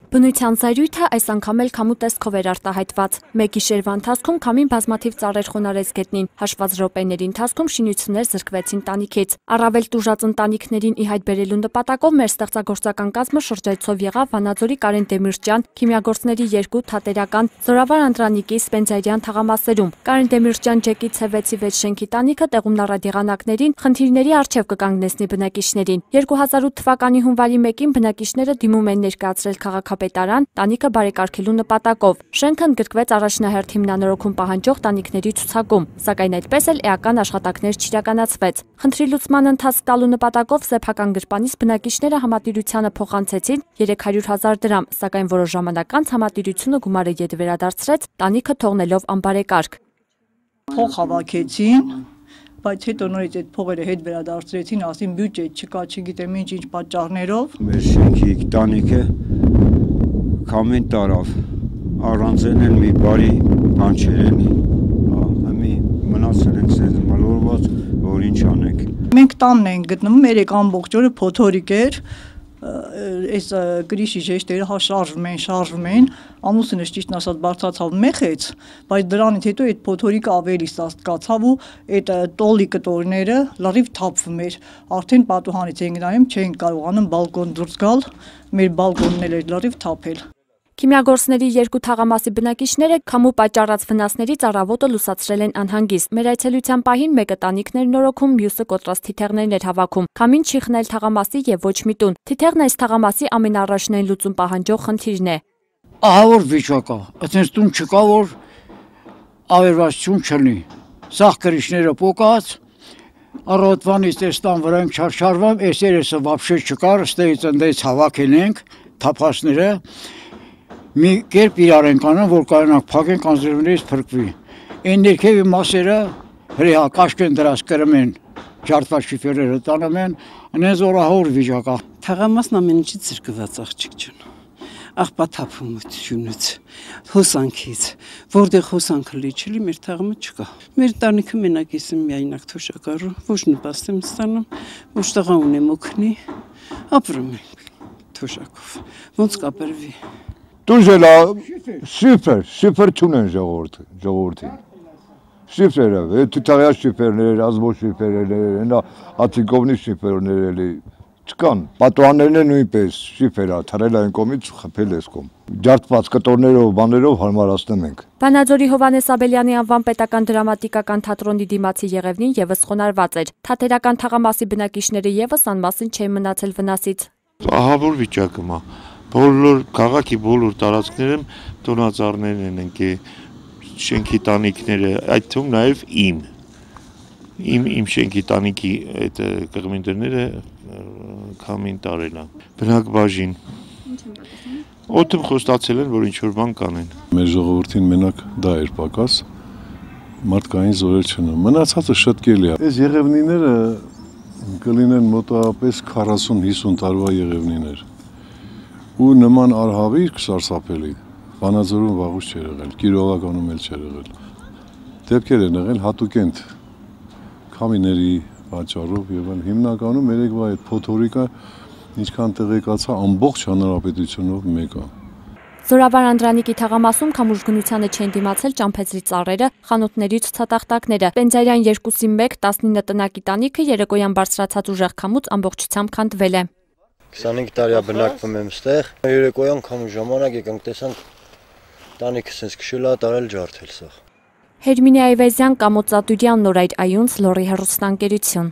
Բնության զայրույթը այս անգամ էլ քամու տեսքով էր արտահայտված։ Մեկ գիշերվա ընթացքում քամին բազմաթիվ ծառեր խոնարհեց գետնին, հաշված րոպեների ընթացքում շինություններ զրկվեցին տանիքից։ Առավել տուժած ընտանիքներին ի հայտ բերելու նպատակով մեր ստեղծագործական կազմը շրջայցով եղավ Վանաձորի Կարեն Դեմիրճյան, քիմիագործների 2 թատերական, Զորավար Անդրանիկի, Սպենձայրյան թաղամասերում։ Կարեն Դեմիրճյան ջեկի C6-6 շենքի տանիքը տեղում լարած եղանակներին խնդիրների առջև կկանգնեցնի բնակիչներին։ 2008 թվականի հունվարի 1-ին բնակիչները դիմում են ներկայացրել քաղաքապետարան տանիքը բարեկարգելու նպատակով։ Շենքը ընդգրկվեց առաջնահերթ հիմնանորոգում պահանջող տանիքների ցուցակում, սակայն այդպես էլ էական աշխատանքներ չիրականացվեց։ Խնդրի լուծման ընթացք տալու նպատակով սեփական գրպանից բնակիչները համատիրությանը փոխանցեցին 300,000 դրամ, սակայն որոշ ժամանակ անց համատիրությունը գումարը ետ վերադարձրեց, տանիքը թողնելով անբարեկարգ։ Փող հավաքեցին, բայց հետո նորից այդ փողերը հետ վերադարձրեցին, ասին բյուջե չկա, չգիտեմ ինչ պատճառներով։ Մեր շենքի տանիքը քամին տարավ, առանց էլ մի բարի բան չերեն, մի մնացել ենք սենց մոլորված, որ ինչ անենք։ Մենք տանն ենք գտնվում, երեք ամբողջ օրը փոթորիկ էր, այս գրիշի ժեշտերը շարժվում են, ամուսինս ճիշտ ասած բարձրացավ մեխեց, բայց դրանից հետո այդ փոթորիկը ավելի սաստկացավ ու այդ տոլի կտորները լրիվ թափվում էր, արդեն պատուհանից ենք նայում, չենք կարողանում բալկոն դուրս գալ, մեր բալկոնն էլ էր լրիվ թափել։ Քիմիագործների 2 թաղամասի բնակիչները քամու պատճառած վնասներից առավոտը լուսացրել են անհանգիստ։ Մեր այցելության պահին մեկը տանիքներ նորոգում, մյուսը կոտրած թիթեղներն էր հավաքում։ Քամին չի խնել թաղամասի եւ ոչ մի տուն։ Թիթեղն այս թաղամասի ամենաառաջնային լուծում պահանջող խնդիրն է։ Ահա որ վիճակա, այդպես տուն չկա, որ ավերվածություն չլինի։ Սաղ գրիշները պոկած, առավոտվանից տեստան վրա եմ չարշարվում, այս երեսը вообще չկար, ստեից ընդից հավաքել ենք թափածները։ Մի կերպ իրար ենք անում, որ կարողանանք փակենք անձրևներից փրկվի։ Այն ներքևի մասերը հրեա կաշկեն դրած կրում են, ջարդված շիֆերերը տանում են, այնպես օրահոր վիճակա։ Թաղամասն ամեն ինչից զրկված աղջիկ ջան։ Աղբաթափումությունից, հոսանքից, որտեղ հոսանքը լի չլի, մեր թաղամը չկա։ Մեր տանիքը մենակ ես եմ միայնակ թոշակառու, ոչ նպաստ եմ ստանում, ոչ տղա ունեմ օգնի, ապրում ենք թոշակով, ոնց կապրվի։ Տուժելա սուպեր չունեն ժողովրդին։ Շիֆրերը, թութաղյա շիֆերներ, ազբո շիֆերներ, աթիկովնի շիֆերներ չկան, պատուհաններն են նույնպես շիֆերա, թռել այն կողմից խփել էս կողմ։ Ջարդված կտորներով, բաներով հարմարացնում ենք։ Վանաձորի Հովհաննես Աբելյանի անվան պետական դրամատիկական թատրոնի դիմացի եղևնին եւս խոնարհված էր։ Թատերական թաղամասի բնակիչները եւս անմասն չեն մնացել վնասից։ Ահավոր վիճակը մա։ Բոլոր քաղաքի բոլոր տարածքներում տոնածառներն են ընկե շենքի տանիքները, այդ թվում նաև իմ շենքի տանիքի այդ կղմին դռները քամին տարել է։ Բնակ բաժին։ Օդում խոստացել են, որ ինչ-որ բան կանեն։ Մեր ժողովրդին մենակ դա էր պակաս, մարդկային զորեր չունեն։ Մնացածը շտկելի է։ Այս եղևնիները կլինեն մոտավորապես 40-50 տարվա եղևնիներ։ Ու նման արհավիրք սարսափելի Վանաձորում վաղուց չէր եղել, Կիրովականում էլ չէր եղել։ Դեպքեր են եղել հատուկենտ քամիների պատճառով եւ հիմնականում երեկվա այդ փոթորիկը ինչքան տեղեկացա ամբողջ հանրապետությունով մեկ է։ Զորավար Անդրանիկի թաղամասում քամուժգնությանը չեն դիմացել ճամփեծրի ծառերը, խանութների ցուցատախտակները։ Սպենձայրյան 2-ի 1 19 տնակի տանիքը երեկոյան բարձրացած ուժեղ քամուց ամբողջությամբ քանդվել է։ 25 տարի բնակվում եմ ստեղ, երեկոյան քամու ժամանակ եկանք տեսանք տանիքը սենց քշել է, տարել ջարդել սա։ Հերմինե Այվեզյան, Կամո Ծատուրյան, Նորայր Այունց, Լոռի հեռուստաընկերություն։